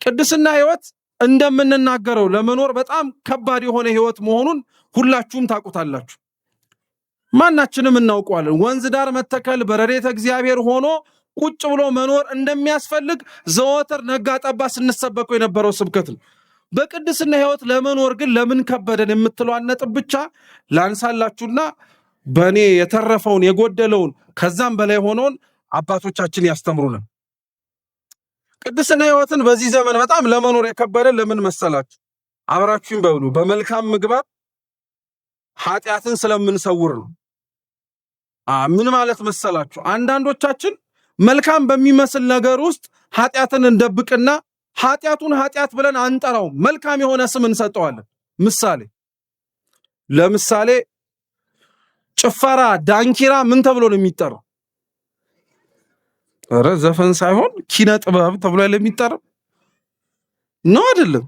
ቅድስና ህይወት እንደምንናገረው ለመኖር በጣም ከባድ የሆነ ህይወት መሆኑን ሁላችሁም ታውቁታላችሁ። ማናችንም እናውቀዋለን። ወንዝ ዳር መተከል በረድኤተ እግዚአብሔር ሆኖ ቁጭ ብሎ መኖር እንደሚያስፈልግ ዘወትር ነጋ ጠባ ስንሰበከው የነበረው ስብከት ነው። በቅድስና ህይወት ለመኖር ግን ለምን ከበደን የምትለዋን ነጥብ ብቻ ላንሳላችሁና በእኔ የተረፈውን የጎደለውን ከዛም በላይ ሆነውን አባቶቻችን ያስተምሩናል። ቅድስና ህይወትን በዚህ ዘመን በጣም ለመኖር የከበደን ለምን መሰላችሁ? አብራችሁን በብሉ በመልካም ምግባር ኃጢአትን ስለምንሰውር ነው። ምን ማለት መሰላችሁ? አንዳንዶቻችን መልካም በሚመስል ነገር ውስጥ ኃጢአትን እንደብቅና ኃጢአቱን ኃጢአት ብለን አንጠራው፣ መልካም የሆነ ስም እንሰጠዋለን። ለምሳሌ ጭፈራ፣ ዳንኪራ ምን ተብሎ ነው የሚጠራው? ኧረ ዘፈን ሳይሆን ኪነ ጥበብ ተብሎ የሚጠራው ነው አይደለም?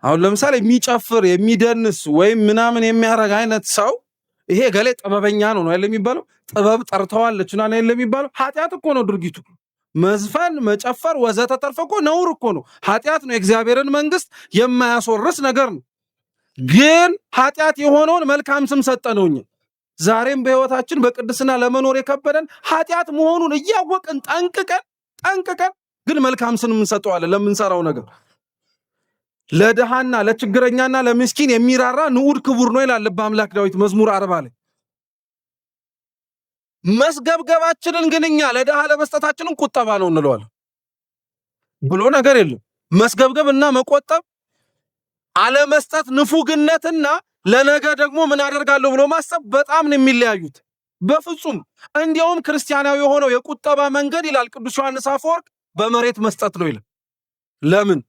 አሁን ለምሳሌ የሚጨፍር የሚደንስ ወይም ምናምን የሚያረግ አይነት ሰው ይሄ ገሌ ጥበበኛ ነው አይደል የሚባለው? ጥበብ ጠርተዋለች እና ነው የሚባለው። ኃጢአት እኮ ነው ድርጊቱ። መዝፈን፣ መጨፈር ወዘተ ተርፈ እኮ ነውር እኮ ነው፣ ኃጢአት ነው። የእግዚአብሔርን መንግስት የማያስወርስ ነገር ነው። ግን ኃጢአት የሆነውን መልካም ስም ሰጠነው። ዛሬም በህይወታችን በቅድስና ለመኖር የከበደን ኃጢአት መሆኑን እያወቅን ጠንቅቀን ግን መልካም ስም እንሰጠዋለን ለምንሰራው ነገር። ለድሃና ለችግረኛና ለምስኪን የሚራራ ንዑድ ክቡር ነው ይላል ልበ አምላክ ዳዊት መዝሙር 40 ላይ። መስገብገባችንን ግን እኛ ለድሃ ለመስጠታችንን ቁጠባ ነው እንለዋለን ብሎ ነገር የለም። መስገብገብና መቆጠብ፣ አለመስጠት ንፉግነትና ለነገ ደግሞ ምን አደርጋለሁ ብሎ ማሰብ በጣም ነው የሚለያዩት በፍጹም። እንዲያውም ክርስቲያናዊ የሆነው የቁጠባ መንገድ ይላል ቅዱስ ዮሐንስ አፈወርቅ በመሬት መስጠት ነው ይላል። ለምን?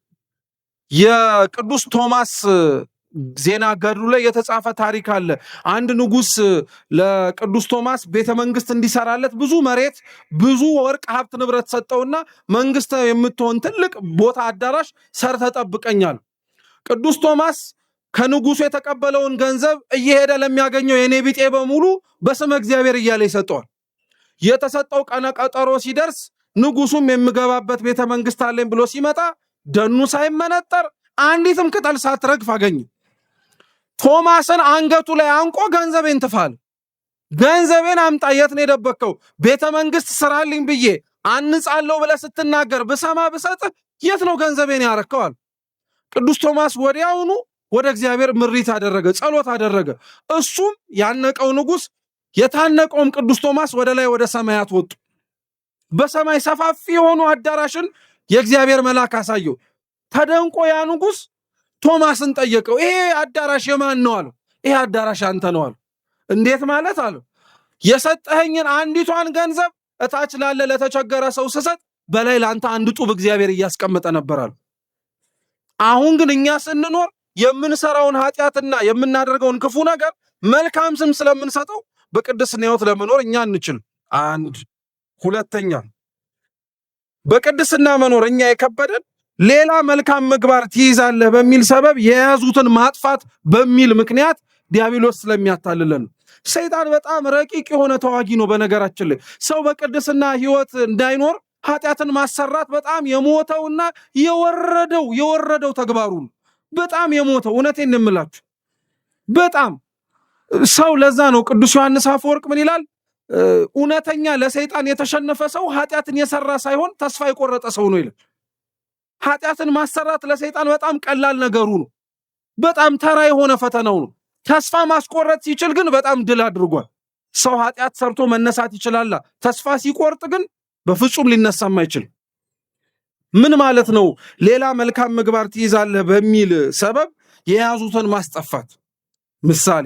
የቅዱስ ቶማስ ዜና ገድሉ ላይ የተጻፈ ታሪክ አለ። አንድ ንጉስ ለቅዱስ ቶማስ ቤተመንግስት እንዲሰራለት ብዙ መሬት፣ ብዙ ወርቅ ሀብት ንብረት ሰጠውና መንግስት የምትሆን ትልቅ ቦታ አዳራሽ ሰርተ ጠብቀኛል። ቅዱስ ቶማስ ከንጉሱ የተቀበለውን ገንዘብ እየሄደ ለሚያገኘው የኔ ቢጤ በሙሉ በስመ እግዚአብሔር እያለ ይሰጠዋል። የተሰጠው ቀነ ቀጠሮ ሲደርስ ንጉሱም የምገባበት ቤተመንግስት አለኝ ብሎ ሲመጣ ደኑ ሳይመነጠር አንዲትም ቅጠል ሳትረግፍ አገኘ። ቶማስን አንገቱ ላይ አንቆ ገንዘቤን ትፋል፣ ገንዘቤን አምጣ፣ የት ነው የደበከው? ቤተመንግስት ስራልኝ ብዬ አንጻለሁ ብለህ ስትናገር ብሰማ ብሰጥህ የት ነው ገንዘቤን ያረከዋል? ቅዱስ ቶማስ ወዲያውኑ ወደ እግዚአብሔር ምሪት አደረገ፣ ጸሎት አደረገ። እሱም ያነቀው ንጉስ የታነቀውም ቅዱስ ቶማስ ወደ ላይ ወደ ሰማያት ወጡ። በሰማይ ሰፋፊ የሆኑ አዳራሽን የእግዚአብሔር መልአክ አሳየው። ተደንቆ ያ ንጉስ ቶማስን ጠየቀው፣ ይሄ አዳራሽ የማን ነው አለው። ይሄ አዳራሽ አንተ ነው አለው። እንዴት ማለት አለው። የሰጠኸኝን አንዲቷን ገንዘብ እታች ላለ ለተቸገረ ሰው ስሰጥ በላይ ለአንተ አንድ ጡብ እግዚአብሔር እያስቀመጠ ነበር አለው። አሁን ግን እኛ ስንኖር የምንሰራውን ኃጢአትና የምናደርገውን ክፉ ነገር መልካም ስም ስለምንሰጠው በቅድስና ሕይወት ለመኖር እኛ እንችል። አንድ ሁለተኛ በቅድስና መኖር እኛ የከበደን ሌላ መልካም ምግባር ትይዛለህ በሚል ሰበብ የያዙትን ማጥፋት በሚል ምክንያት ዲያብሎስ ስለሚያታልለን። ሰይጣን በጣም ረቂቅ የሆነ ተዋጊ ነው። በነገራችን ላይ ሰው በቅድስና ሕይወት እንዳይኖር ኃጢአትን ማሰራት በጣም የሞተውና የወረደው ተግባሩ ነው። በጣም የሞተው እውነቴን እንምላችሁ በጣም ሰው። ለዛ ነው ቅዱስ ዮሐንስ አፈወርቅ ምን ይላል? እውነተኛ ለሰይጣን የተሸነፈ ሰው ኃጢአትን የሰራ ሳይሆን ተስፋ የቆረጠ ሰው ነው ይላል። ኃጢአትን ማሰራት ለሰይጣን በጣም ቀላል ነገሩ ነው። በጣም ተራ የሆነ ፈተናው ነው። ተስፋ ማስቆረጥ ሲችል ግን በጣም ድል አድርጓል። ሰው ኃጢአት ሰርቶ መነሳት ይችላል። ተስፋ ሲቆርጥ ግን በፍጹም ሊነሳም አይችልም። ምን ማለት ነው? ሌላ መልካም ምግባር ትይዛለህ በሚል ሰበብ የያዙትን ማስጠፋት። ምሳሌ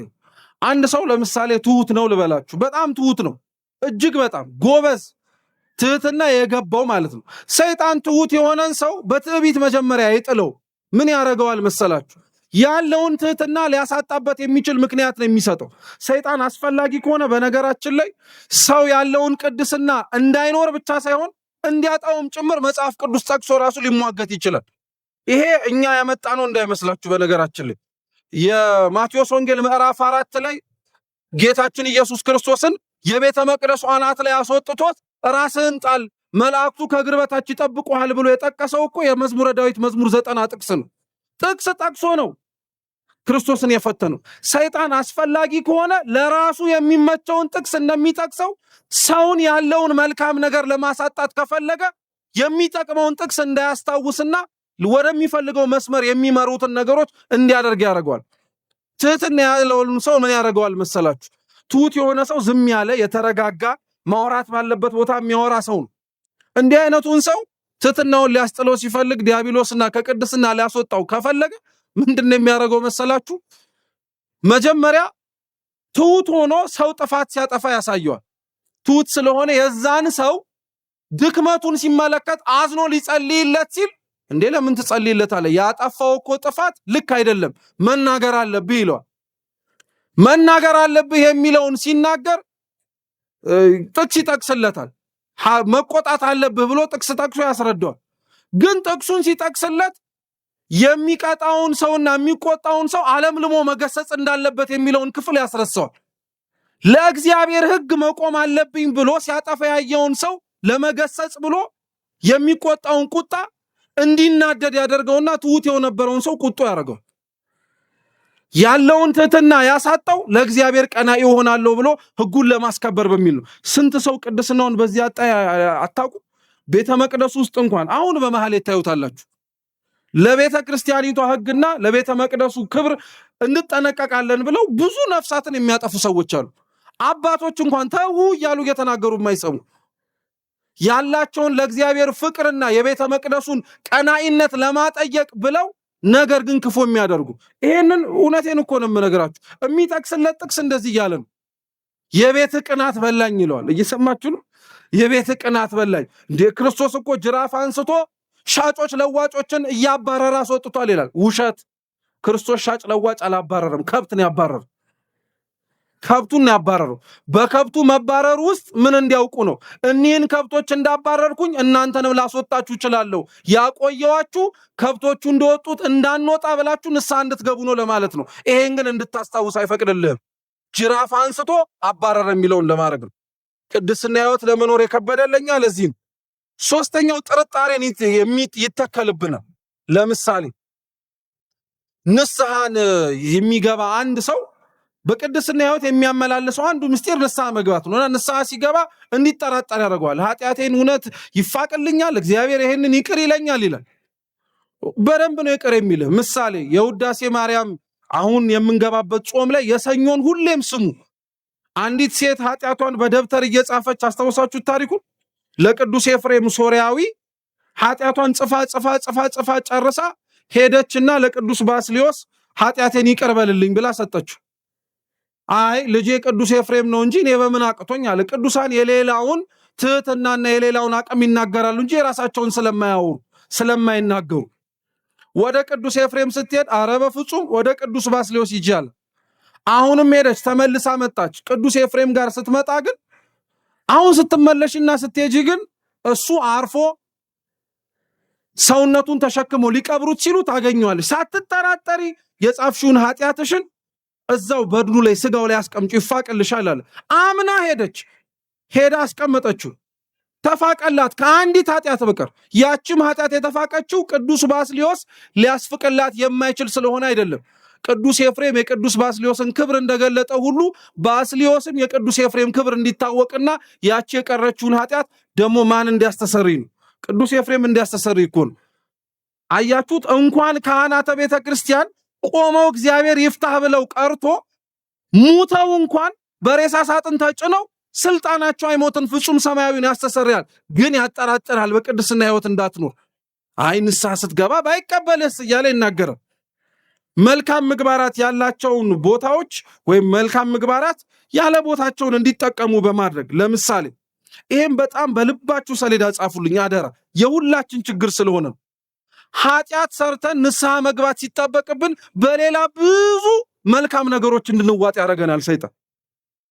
አንድ ሰው ለምሳሌ ትሁት ነው ልበላችሁ። በጣም ትሁት ነው፣ እጅግ በጣም ጎበዝ፣ ትህትና የገባው ማለት ነው። ሰይጣን ትሁት የሆነን ሰው በትዕቢት መጀመሪያ ይጥለው ምን ያደርገዋል መሰላችሁ? ያለውን ትህትና ሊያሳጣበት የሚችል ምክንያት ነው የሚሰጠው። ሰይጣን አስፈላጊ ከሆነ በነገራችን ላይ ሰው ያለውን ቅድስና እንዳይኖር ብቻ ሳይሆን እንዲያጣውም ጭምር መጽሐፍ ቅዱስ ጠቅሶ ራሱ ሊሟገት ይችላል። ይሄ እኛ ያመጣ ነው እንዳይመስላችሁ። በነገራችን ላይ የማቴዎስ ወንጌል ምዕራፍ 4 ላይ ጌታችን ኢየሱስ ክርስቶስን የቤተ መቅደሱ አናት ላይ አስወጥቶት ራስህን ጣል፣ መላእክቱ ከእግር በታች ይጠብቁሃል ብሎ የጠቀሰው እኮ የመዝሙረ ዳዊት መዝሙር 90 ጥቅስ ነው። ጥቅስ ጠቅሶ ነው ክርስቶስን የፈተነው። ሰይጣን አስፈላጊ ከሆነ ለራሱ የሚመቸውን ጥቅስ እንደሚጠቅሰው ሰውን ያለውን መልካም ነገር ለማሳጣት ከፈለገ የሚጠቅመውን ጥቅስ እንዳያስታውስና ወደሚፈልገው መስመር የሚመሩትን ነገሮች እንዲያደርግ ያደርገዋል። ትህትና ያለውን ሰው ምን ያደርገዋል መሰላችሁ? ትሁት የሆነ ሰው ዝም ያለ የተረጋጋ ማውራት ባለበት ቦታ የሚያወራ ሰው ነው። እንዲህ አይነቱን ሰው ትህትናውን ሊያስጥለው ሲፈልግ ዲያብሎስና ከቅድስና ሊያስወጣው ከፈለገ ምንድነው የሚያደርገው መሰላችሁ? መጀመሪያ ትሁት ሆኖ ሰው ጥፋት ሲያጠፋ ያሳየዋል። ትሁት ስለሆነ የዛን ሰው ድክመቱን ሲመለከት አዝኖ ሊጸልይለት ሲል እንዴ ለምን ትጸልይለታለህ? ያጠፋው እኮ ጥፋት ልክ አይደለም፣ መናገር አለብህ ይለዋል። መናገር አለብህ የሚለውን ሲናገር ጥቅስ ይጠቅስለታል። መቆጣት አለብህ ብሎ ጥቅስ ጠቅሶ ያስረዳዋል። ግን ጥቅሱን ሲጠቅስለት የሚቀጣውን ሰውና የሚቆጣውን ሰው አለምልሞ መገሰጽ እንዳለበት የሚለውን ክፍል ያስረሳዋል። ለእግዚአብሔር ሕግ መቆም አለብኝ ብሎ ሲያጠፋ ያየውን ሰው ለመገሰጽ ብሎ የሚቆጣውን ቁጣ እንዲናደድ ያደርገውና ትሁት የነበረውን ሰው ቁጡ ያደርገዋል። ያለውን ትህትና ያሳጣው ለእግዚአብሔር ቀናኢ ይሆናለሁ ብሎ ሕጉን ለማስከበር በሚል ነው። ስንት ሰው ቅድስናውን በዚህ አታውቁ? ቤተ መቅደስ ውስጥ እንኳን አሁን በመሃል ታዩታላችሁ። ለቤተ ክርስቲያኒቷ ሕግና ለቤተ መቅደሱ ክብር እንጠነቀቃለን ብለው ብዙ ነፍሳትን የሚያጠፉ ሰዎች አሉ። አባቶች እንኳን ተው እያሉ እየተናገሩ የማይሰሙ ያላቸውን ለእግዚአብሔር ፍቅርና የቤተ መቅደሱን ቀናኢነት ለማጠየቅ ብለው ነገር ግን ክፉ የሚያደርጉ። ይሄንን እውነቴን እኮ ነው የምነግራችሁ። የሚጠቅስለት ጥቅስ እንደዚህ እያለ ነው። የቤት ቅናት በላኝ ይለዋል። እየሰማችሁ ነው? የቤት ቅናት በላኝ። እንደ ክርስቶስ እኮ ጅራፍ አንስቶ ሻጮች ለዋጮችን እያባረረ አስወጥቷል ይላል። ውሸት። ክርስቶስ ሻጭ ለዋጭ አላባረረም። ከብት ነው ያባረረው። ከብቱን ያባረረው። በከብቱ መባረር ውስጥ ምን እንዲያውቁ ነው? እኒህን ከብቶች እንዳባረርኩኝ እናንተንም ላስወጣችሁ እችላለሁ። ያቆየዋችሁ ከብቶቹ እንደወጡት እንዳንወጣ ብላችሁ ንስሐ እንድትገቡ ነው ለማለት ነው። ይሄን ግን እንድታስታውስ አይፈቅድልህም። ጅራፍ አንስቶ አባረረ የሚለውን ለማድረግ ነው። ቅድስና ሕይወት ለመኖር የከበደለኛ ለዚህ ነው። ሶስተኛው ጥርጣሬን ይተከልብናል። ለምሳሌ ንስሐን የሚገባ አንድ ሰው በቅድስና ሕይወት የሚያመላልሰው አንዱ ምስጢር ንስሐ መግባት ነው። ንስሐ ሲገባ እንዲጠራጠር ያደርገዋል። ኃጢአቴን እውነት ይፋቅልኛል፣ እግዚአብሔር ይሄንን ይቅር ይለኛል ይላል። በደንብ ነው ይቅር የሚልህ። ምሳሌ የውዳሴ ማርያም አሁን የምንገባበት ጾም ላይ የሰኞን ሁሌም ስሙ። አንዲት ሴት ኃጢአቷን በደብተር እየጻፈች አስታውሳችሁ ታሪኩን ለቅዱስ ኤፍሬም ሶርያዊ ኃጢአቷን ጽፋ ጨርሳ ሄደችና ለቅዱስ ባስልዮስ ኃጢአቴን ይቅር በልልኝ ብላ ሰጠችው። አይ ልጄ ቅዱስ ኤፍሬም ነው እንጂ እኔ በምን አቅቶኝ አለ። ቅዱሳን የሌላውን ትህትናና የሌላውን አቅም ይናገራሉ እንጂ የራሳቸውን ስለማይናገሩ። ወደ ቅዱስ ኤፍሬም ስትሄድ አረ በፍጹም ወደ ቅዱስ ባስልዮስ ይጃል። አሁንም ሄደች፣ ተመልሳ መጣች። ቅዱስ ኤፍሬም ጋር ስትመጣ ግን አሁን ስትመለሽና ስትሄጂ ግን እሱ አርፎ ሰውነቱን ተሸክሞ ሊቀብሩት ሲሉ ታገኘዋለሽ። ሳትጠራጠሪ የጻፍሽውን ኃጢአትሽን እዛው በድኑ ላይ ስጋው ላይ አስቀምጪ ይፋቅልሻል አለ። አምና ሄዳ አስቀመጠችው። ተፋቀላት ከአንዲት ኃጢአት በቀር። ያችም ኃጢአት የተፋቀችው ቅዱስ ባስልዮስ ሊያስፍቅላት የማይችል ስለሆነ አይደለም። ቅዱስ ኤፍሬም የቅዱስ ባስልዮስን ክብር እንደገለጠ ሁሉ ባስልዮስም የቅዱስ ኤፍሬም ክብር እንዲታወቅና ያቺ የቀረችውን ኃጢአት ደግሞ ማን እንዲያስተሰርይ ነው? ቅዱስ ኤፍሬም እንዲያስተሰርይ እኮ ነው። አያችሁት? እንኳን ካህናተ ቤተ ክርስቲያን ቆመው እግዚአብሔር ይፍታህ ብለው ቀርቶ ሙተው እንኳን በሬሳ ሳጥን ተጭነው ስልጣናቸው አይሞትን ፍጹም ሰማያዊን ያስተሰርያል። ግን ያጠራጥራል በቅድስና ሕይወት እንዳትኖር። አይ ንስሐ ስትገባ ባይቀበልስ እያለ ይናገራል። መልካም ምግባራት ያላቸውን ቦታዎች ወይም መልካም ምግባራት ያለ ቦታቸውን እንዲጠቀሙ በማድረግ ለምሳሌ ይሄን በጣም በልባችሁ ሰሌዳ ጻፉልኝ አደራ፣ የሁላችን ችግር ስለሆነ ኃጢአት ሰርተን ንስሐ መግባት ሲጠበቅብን በሌላ ብዙ መልካም ነገሮች እንድንዋጥ ያደርገናል ሰይጣን።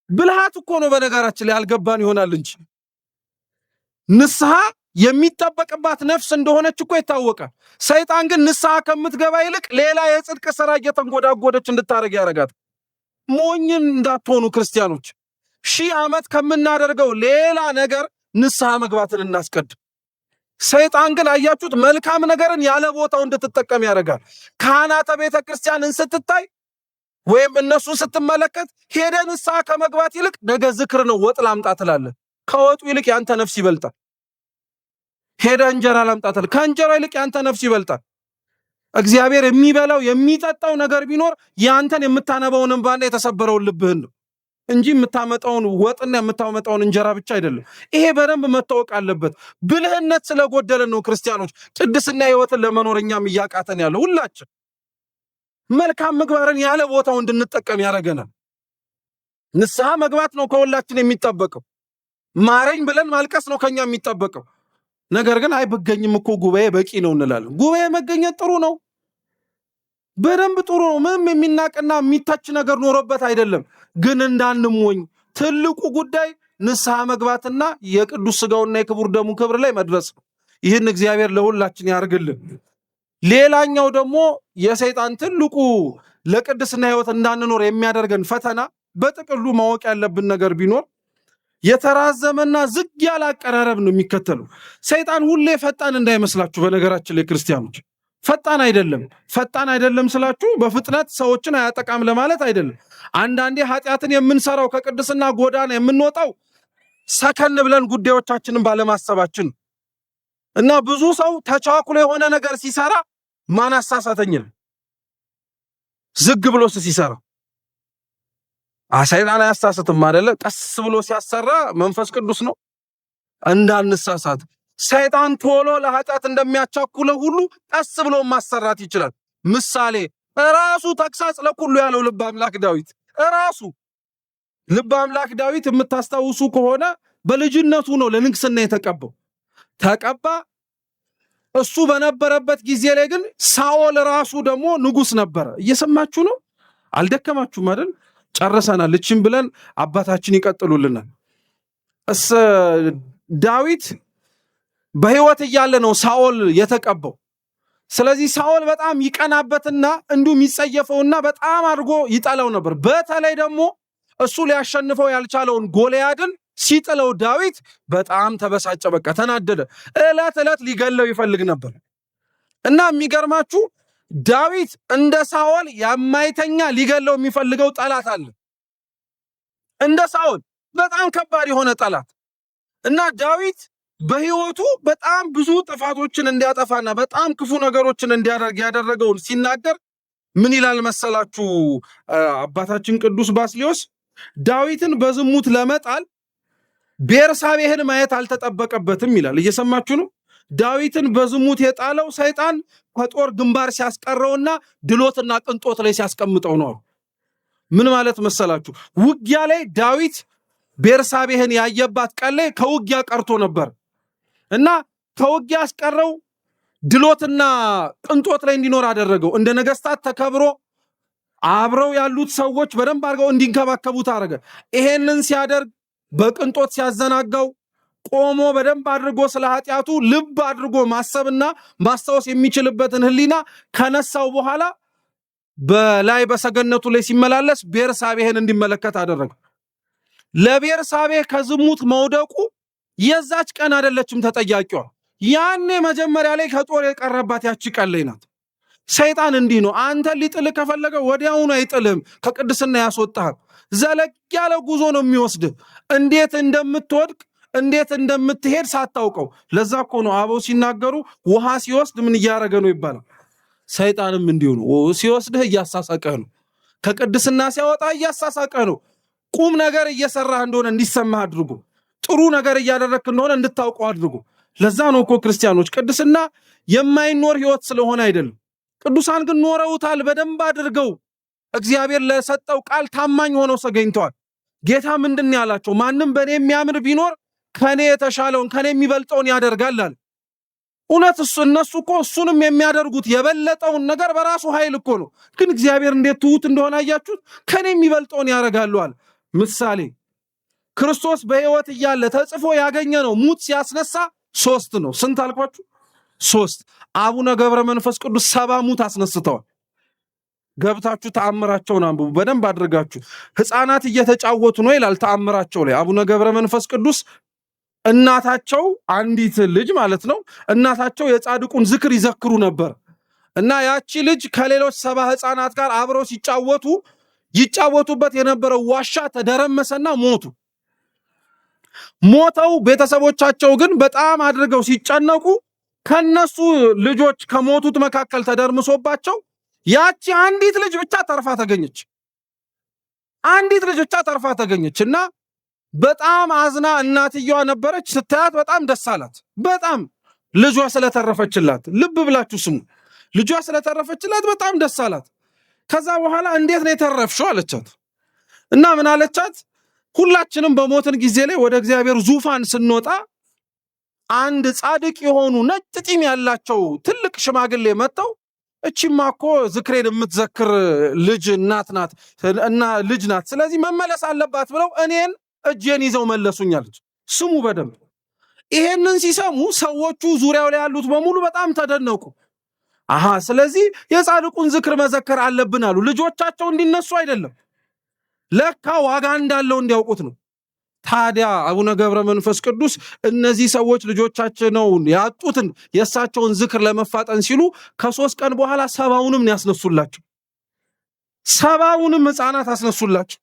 ብልሃት እኮ ነው በነገራችን ላይ ያልገባን ይሆናል እንጂ ንስሐ የሚጠበቅባት ነፍስ እንደሆነች እኮ ይታወቃል። ሰይጣን ግን ንስሐ ከምትገባ ይልቅ ሌላ የጽድቅ ሥራ እየተንጎዳጎደች እንድታረግ ያደርጋት። ሞኝን እንዳትሆኑ ክርስቲያኖች፣ 1000 ዓመት ከምናደርገው ሌላ ነገር ንስሐ መግባትን እናስቀድም። ሰይጣን ግን አያችሁት መልካም ነገርን ያለ ቦታው እንድትጠቀም ያደርጋል። ካህናተ ቤተክርስቲያንን ስትታይ ወይም እነሱን ስትመለከት ሄደ ንስሐ ከመግባት ይልቅ ነገ ዝክር ነው ወጥ ላምጣ ትላለህ። ከወጡ ይልቅ ያንተ ነፍስ ይበልጣል። ሄደ እንጀራ ላምጣ ትላለህ። ከእንጀራ ይልቅ ያንተ ነፍስ ይበልጣል። እግዚአብሔር የሚበላው የሚጠጣው ነገር ቢኖር ያንተን የምታነባውን እንባና የተሰበረውን ልብህን ነው እንጂ የምታመጣውን ወጥና የምታመጣውን እንጀራ ብቻ አይደለም። ይሄ በደንብ መታወቅ አለበት። ብልህነት ስለጎደለን ነው ክርስቲያኖች ቅድስና ሕይወትን ለመኖር እኛም እያቃተን ያለው። ሁላችን መልካም ምግባርን ያለ ቦታው እንድንጠቀም ያደርገናል። ንስሐ መግባት ነው ከሁላችን የሚጠበቀው። ማረኝ ብለን ማልቀስ ነው ከኛ የሚጠበቀው። ነገር ግን አይ ብገኝም እኮ ጉባኤ በቂ ነው እንላለን። ጉባኤ መገኘት ጥሩ ነው፣ በደንብ ጥሩ ነው። ምንም የሚናቅና የሚታች ነገር ኖሮበት አይደለም። ግን እንዳንሞኝ ትልቁ ጉዳይ ንስሐ መግባትና የቅዱስ ሥጋውና የክቡር ደሙ ክብር ላይ መድረስ ነው። ይህን እግዚአብሔር ለሁላችን ያርግልን። ሌላኛው ደግሞ የሰይጣን ትልቁ ለቅድስና ሕይወት እንዳንኖር የሚያደርገን ፈተና በጥቅሉ ማወቅ ያለብን ነገር ቢኖር የተራዘመና ዝግ ያለ አቀራረብ ነው የሚከተለው። ሰይጣን ሁሌ ፈጣን እንዳይመስላችሁ። በነገራችን ላይ ክርስቲያኖች ፈጣን አይደለም። ፈጣን አይደለም ስላችሁ በፍጥነት ሰዎችን አያጠቃም ለማለት አይደለም። አንዳንዴ ኃጢአትን የምንሰራው ከቅድስና ጎዳና የምንወጣው ሰከን ብለን ጉዳዮቻችንን ባለማሰባችን እና ብዙ ሰው ተቻኩሎ የሆነ ነገር ሲሰራ ማን አሳሳተኝ ዝግ ብሎ ሲሰራ ሰይጣን አያሳስትም አይደለ? ቀስ ብሎ ሲያሰራ መንፈስ ቅዱስ ነው። እንዳንሳሳት ሰይጣን ቶሎ ለኃጢአት እንደሚያቻኩለው ሁሉ ቀስ ብሎ ማሰራት ይችላል። ምሳሌ ራሱ ተግሳጽ ለኩሉ ያለው ልበ አምላክ ዳዊት ራሱ ልበ አምላክ ዳዊት የምታስታውሱ ከሆነ በልጅነቱ ነው ለንግስና የተቀባው። ተቀባ። እሱ በነበረበት ጊዜ ላይ ግን ሳኦል ራሱ ደግሞ ንጉስ ነበረ። እየሰማችሁ ነው? አልደከማችሁም አይደል? ጨርሰናል። እቺን ብለን አባታችን ይቀጥሉልናል። ዳዊት በሕይወት እያለ ነው ሳኦል የተቀባው። ስለዚህ ሳኦል በጣም ይቀናበትና እንዲሁም ይጸየፈውና በጣም አድርጎ ይጠላው ነበር። በተለይ ደግሞ እሱ ሊያሸንፈው ያልቻለውን ጎልያድን ሲጥለው ዳዊት በጣም ተበሳጨ። በቃ ተናደደ። ዕለት ዕለት ሊገለው ይፈልግ ነበር እና የሚገርማችሁ ዳዊት እንደ ሳኦል የማይተኛ ሊገለው የሚፈልገው ጠላት አለ። እንደ ሳኦል በጣም ከባድ የሆነ ጠላት እና ዳዊት በሕይወቱ በጣም ብዙ ጥፋቶችን እንዲያጠፋና በጣም ክፉ ነገሮችን እንዲያደርግ ያደረገውን ሲናገር ምን ይላል መሰላችሁ? አባታችን ቅዱስ ባስልዮስ ዳዊትን በዝሙት ለመጣል ቤርሳቤህን ማየት አልተጠበቀበትም ይላል። እየሰማችሁ ነው? ዳዊትን በዝሙት የጣለው ሰይጣን ከጦር ግንባር ሲያስቀረውና ድሎትና ቅንጦት ላይ ሲያስቀምጠው ነው። ምን ማለት መሰላችሁ? ውጊያ ላይ ዳዊት ቤርሳቤህን ያየባት ቀን ላይ ከውጊያ ቀርቶ ነበር እና ከውጊያ አስቀረው፣ ድሎትና ቅንጦት ላይ እንዲኖር አደረገው። እንደ ነገስታት ተከብሮ አብረው ያሉት ሰዎች በደንብ አድርገው እንዲንከባከቡት አደረገ። ይሄንን ሲያደርግ በቅንጦት ሲያዘናጋው ቆሞ በደንብ አድርጎ ስለ ኃጢአቱ ልብ አድርጎ ማሰብና ማስታወስ የሚችልበትን ሕሊና ከነሳው በኋላ በላይ በሰገነቱ ላይ ሲመላለስ ቤርሳቤህን እንዲመለከት አደረገ። ለቤርሳቤህ ከዝሙት መውደቁ የዛች ቀን አይደለችም ተጠያቂዋ። ያኔ መጀመሪያ ላይ ከጦር የቀረባት ያቺ ቀን ላይ ናት። ሰይጣን እንዲህ ነው። አንተ ሊጥልህ ከፈለገ ወዲያውኑ አይጥልህም፣ ከቅድስና ያስወጣህ። ዘለግ ያለ ጉዞ ነው የሚወስድህ። እንዴት እንደምትወድቅ እንዴት እንደምትሄድ ሳታውቀው። ለዛ እኮ ነው አበው ሲናገሩ ውሃ ሲወስድ ምን እያደረገ ነው ይባላል። ሰይጣንም እንዲሁ ነው። ሲወስድህ እያሳሳቀህ ነው። ከቅድስና ሲያወጣ እያሳሳቀህ ነው። ቁም ነገር እየሰራህ እንደሆነ እንዲሰማህ አድርጎ፣ ጥሩ ነገር እያደረግክ እንደሆነ እንድታውቀው አድርጎ። ለዛ ነው እኮ ክርስቲያኖች ቅድስና የማይኖር ሕይወት ስለሆነ አይደለም። ቅዱሳን ግን ኖረውታል በደንብ አድርገው። እግዚአብሔር ለሰጠው ቃል ታማኝ ሆነው ተገኝተዋል። ጌታ ምንድን ያላቸው? ማንም በእኔ የሚያምር ቢኖር ከኔ የተሻለውን ከኔ የሚበልጠውን ያደርጋል አለ። እውነት እነሱ እኮ እሱንም የሚያደርጉት የበለጠውን ነገር በራሱ ኃይል እኮ ነው። ግን እግዚአብሔር እንዴት ትሁት እንደሆነ አያችሁት? ከኔ የሚበልጠውን ያደርጋሉ አለ። ምሳሌ ክርስቶስ በሕይወት እያለ ተጽፎ ያገኘ ነው። ሙት ሲያስነሳ 3 ነው። ስንት አልኳችሁ? 3። አቡነ ገብረ መንፈስ ቅዱስ 70 ሙት አስነስተዋል። ገብታችሁ ተአምራቸውን አንብቡ በደንብ አድርጋችሁ። ሕፃናት እየተጫወቱ ነው ይላል ተአምራቸው ላይ። አቡነ ገብረ መንፈስ ቅዱስ እናታቸው አንዲት ልጅ ማለት ነው እናታቸው የጻድቁን ዝክር ይዘክሩ ነበር እና ያቺ ልጅ ከሌሎች 70 ሕፃናት ጋር አብረው ይጫወቱበት የነበረው ዋሻ ተደረመሰና ሞተው ቤተሰቦቻቸው ግን በጣም አድርገው ሲጨነቁ ከነሱ ልጆች ከሞቱት መካከል ተደርምሶባቸው ያቺ አንዲት ልጅ ብቻ ተርፋ ተገኘች እና በጣም አዝና እናትየዋ ነበረች። ስታያት በጣም ደስ አላት። በጣም ልጇ ስለተረፈችላት፣ ልብ ብላችሁ ስሙ፣ ልጇ ስለተረፈችላት በጣም ደስ አላት። ከዛ በኋላ እንዴት ነው የተረፍሽው አለቻት እና ምን አለቻት? ሁላችንም በሞትን ጊዜ ላይ ወደ እግዚአብሔር ዙፋን ስንወጣ አንድ ጻድቅ የሆኑ ነጭ ጢም ያላቸው ትልቅ ሽማግሌ መጥተው እቺማ እኮ ዝክሬን የምትዘክር ልጅ እናት ናት እና ልጅ ናት፣ ስለዚህ መመለስ አለባት ብለው እኔን እጄን ይዘው መለሱኛለች። ስሙ በደንብ። ይሄንን ሲሰሙ ሰዎቹ ዙሪያው ላይ ያሉት በሙሉ በጣም ተደነቁ። ስለዚህ የጻድቁን ዝክር መዘከር አለብን አሉ። ልጆቻቸው እንዲነሱ አይደለም፣ ለካ ዋጋ እንዳለው እንዲያውቁት ነው። ታዲያ አቡነ ገብረ መንፈስ ቅዱስ እነዚህ ሰዎች ልጆቻቸው ነው ያጡትን የእሳቸውን ዝክር ለመፋጠን ሲሉ ከ3 ቀን በኋላ 70ውንም ያስነሱላቸው። 70ውንም ሕፃናት አስነሱላቸው።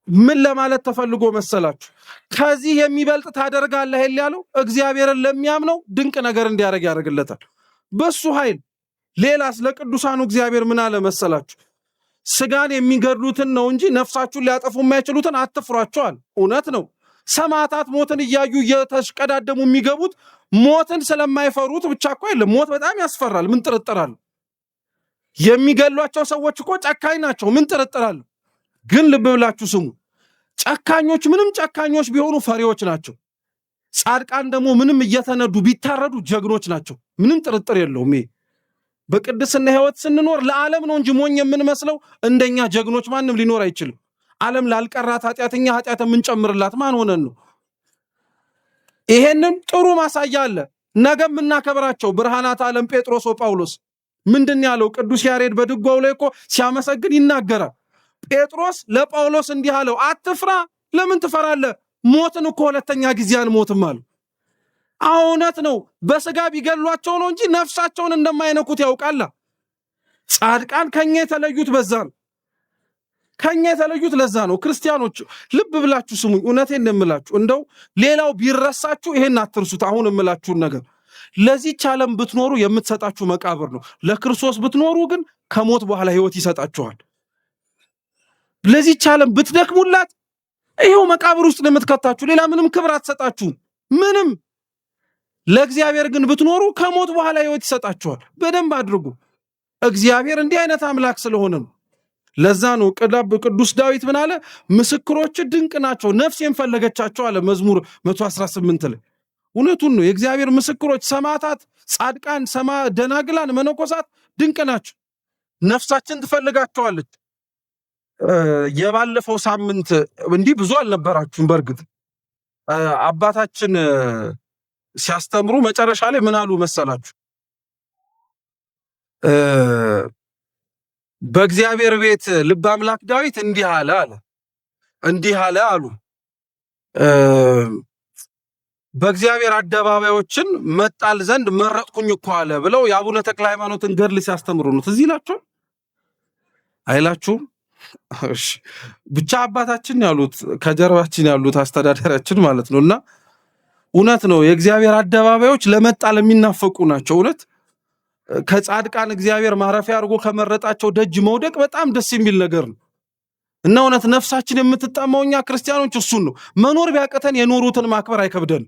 ምን ለማለት ተፈልጎ መሰላችሁ? ከዚህ የሚበልጥ ታደርጋለህ ያለው እግዚአብሔርን ለሚያምነው ድንቅ ነገር እንዲያደርግ ያደርግለታል በሱ ኃይል። ሌላስ ለቅዱሳኑ እግዚአብሔር ምን አለ መሰላችሁ? ስጋን የሚገድሉትን ነው እንጂ ነፍሳችሁን ሊያጠፉ የማይችሉትን አትፍሯቸዋል። እውነት ነው። ሰማዕታት ሞትን እያዩ እየተሽቀዳደሙ የሚገቡት ሞትን ስለማይፈሩት ብቻ እኮ አይደለም። ሞት በጣም ያስፈራል። ምን ጥርጥር አለ? የሚገሏቸው ሰዎች እኮ ጨካኝ ናቸው። ምን ጥርጥር አለ? ግን ልብ ብላችሁ ስሙ። ጨካኞች ምንም ጨካኞች ቢሆኑ ፈሪዎች ናቸው። ጻድቃን ደግሞ ምንም እየተነዱ ቢታረዱ ጀግኖች ናቸው። ምንም ጥርጥር የለውም። በቅድስና ሕይወት ስንኖር ለዓለም ነው እንጂ ሞኝ የምንመስለው እንደኛ ጀግኖች ማንም ሊኖር አይችልም። ዓለም ላልቀራት ኃጢአተኛ ኃጢአት የምንጨምርላት ማን ሆነን ነው? ይሄንን ጥሩ ማሳያ አለ። ነገ የምናከብራቸው ብርሃናት ዓለም ጴጥሮስ ወጳውሎስ ምንድን ያለው? ቅዱስ ያሬድ በድጓው ላይ እኮ ሲያመሰግን ይናገራል። ጴጥሮስ ለጳውሎስ እንዲህ አለው፣ አትፍራ። ለምን ትፈራለህ? ሞትን እኮ ሁለተኛ ጊዜ አንሞትም አሉ። እውነት ነው። በስጋ ቢገሏቸው ነው እንጂ ነፍሳቸውን እንደማይነኩት ያውቃል። ጻድቃን ከኛ የተለዩት በዛ ነው። ከኛ የተለዩት ለዛ ነው። ክርስቲያኖች ልብ ብላችሁ ስሙኝ። እውነቴን እንደምላችሁ እንደው ሌላው ቢረሳችሁ ይሄን አትርሱት። አሁን እምላችሁን ነገር ለዚህች ዓለም ብትኖሩ የምትሰጣችሁ መቃብር ነው። ለክርስቶስ ብትኖሩ ግን ከሞት በኋላ ሕይወት ይሰጣችኋል። ለዚህች ዓለም ብትደክሙላት ይሄው መቃብር ውስጥ ነው የምትከታችሁ። ሌላ ምንም ክብር አትሰጣችሁም። ምንም። ለእግዚአብሔር ግን ብትኖሩ ከሞት በኋላ ሕይወት ይሰጣችኋል። በደንብ አድርጉ። እግዚአብሔር እንዲህ አይነት አምላክ ስለሆነ ነው። ለዛ ነው ቅዱስ ዳዊት ምን አለ? ምስክሮች ድንቅ ናቸው፣ ነፍሴን ፈለገቻቸው አለ መዝሙር 118 ላይ። እውነቱን ነው። የእግዚአብሔር ምስክሮች ሰማዕታት፣ ጻድቃን፣ ደናግላን፣ መነኮሳት ድንቅ ናቸው። ነፍሳችን ትፈልጋቸዋለች። የባለፈው ሳምንት እንዲህ ብዙ አልነበራችሁም። በእርግጥ አባታችን ሲያስተምሩ መጨረሻ ላይ ምን አሉ መሰላችሁ? በእግዚአብሔር ቤት ልበ አምላክ ዳዊት እንዲህ አለ አሉ። በእግዚአብሔር አደባባዮችን መጣል ዘንድ መረጥኩኝ እኮ አለ ብለው የአቡነ ተክለ ሃይማኖትን ገድል ሲያስተምሩ ነው። ትዝ ይላችኋል አይላችሁም? ብቻ አባታችን ያሉት ከጀርባችን ያሉት አስተዳዳሪያችን ማለት ነውና እውነት ነው። የእግዚአብሔር አደባባዮች ለመጣል የሚናፈቁ ናቸው። እውነት ከጻድቃን እግዚአብሔር ማረፊያ አድርጎ ከመረጣቸው ደጅ መውደቅ በጣም ደስ የሚል ነገር ነው እና እውነት ነፍሳችን የምትጣማው እኛ ክርስቲያኖች እሱን ነው። መኖር ቢያቀተን የኖሩትን ማክበር አይከብደን።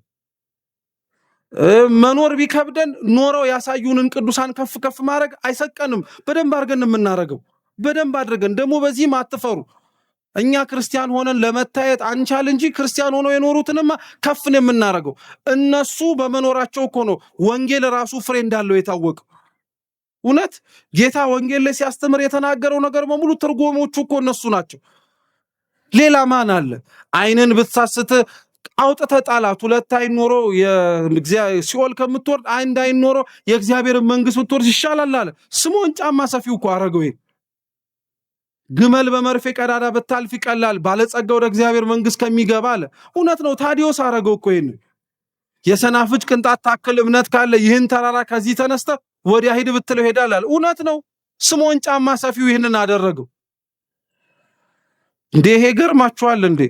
መኖር ቢከብደን ኖረው ያሳዩንን ቅዱሳን ከፍ ከፍ ማድረግ አይሰቀንም። በደንብ አድርገን የምናረገው በደንብ አድርገን ደግሞ በዚህም አትፈሩ። እኛ ክርስቲያን ሆነን ለመታየት አንቻል እንጂ ክርስቲያን ሆነው የኖሩትንማ ከፍን የምናረገው። እነሱ በመኖራቸው እኮ ነው ወንጌል ራሱ ፍሬ እንዳለው የታወቀው። እውነት ጌታ ወንጌል ላይ ሲያስተምር የተናገረው ነገር በሙሉ ትርጉሞቹ እኮ እነሱ ናቸው። ሌላ ማን አለ? ዓይንን ብትሳስት አውጥተህ ጣላት። 2 ዓይን ኖሮ ሲኦል ከምትወርድ አንድ ዓይን ኖሮ የእግዚአብሔርን መንግስት ብትወርድ ይሻላል አለ። ስምዖን ጫማ ሰፊው እኮ አረገው። ግመል በመርፌ ቀዳዳ በታልፍ ይቀላል ባለጸጋ ወደ እግዚአብሔር መንግስት ከሚገባ አለ። እውነት ነው። ታዲዮስ አረገው እኮ ይሄን። የሰናፍጭ ቅንጣት ታክል እምነት ካለ ይህን ተራራ ከዚህ ተነስተ ወዲያ ሂድ ብትለው ሄዳል አለ። እውነት ነው። ስምዖን ጫማ ሰፊው ይህንን አደረገው። እንዴ ይሄ ገርማችኋል እንዴ?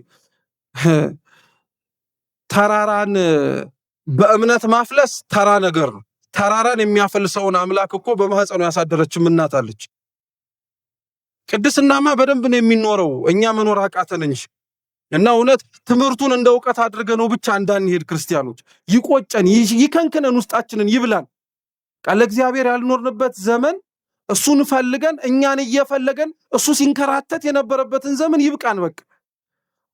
ተራራን በእምነት ማፍለስ ተራ ነገር ነው። ተራራን የሚያፈልሰውን አምላክ እኮ በማህፀኑ ያሳደረችም እናት አለች። ቅድስናማ በደንብ ነው የሚኖረው። እኛ መኖር አቃተን እንጂ እና እውነት ትምህርቱን እንደ ዕውቀት አድርገነው ብቻ እንዳንሄድ ክርስቲያኖች ይቆጨን፣ ይከንክነን፣ ውስጣችንን ይብላን። ቃል እግዚአብሔር ያልኖርንበት ዘመን እሱን ፈልገን እኛን እየፈለገን እሱ ሲንከራተት የነበረበትን ዘመን ይብቃን። በቃ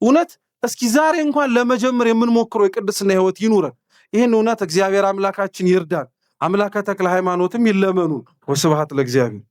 እውነት እስኪ ዛሬ እንኳን ለመጀመር የምንሞክረው የቅድስና ህይወት ይኑረን። ይህን እውነት እግዚአብሔር አምላካችን ይርዳን። አምላከ ተክለ ሃይማኖትም ይለመኑ። ወስብሐት ለእግዚአብሔር።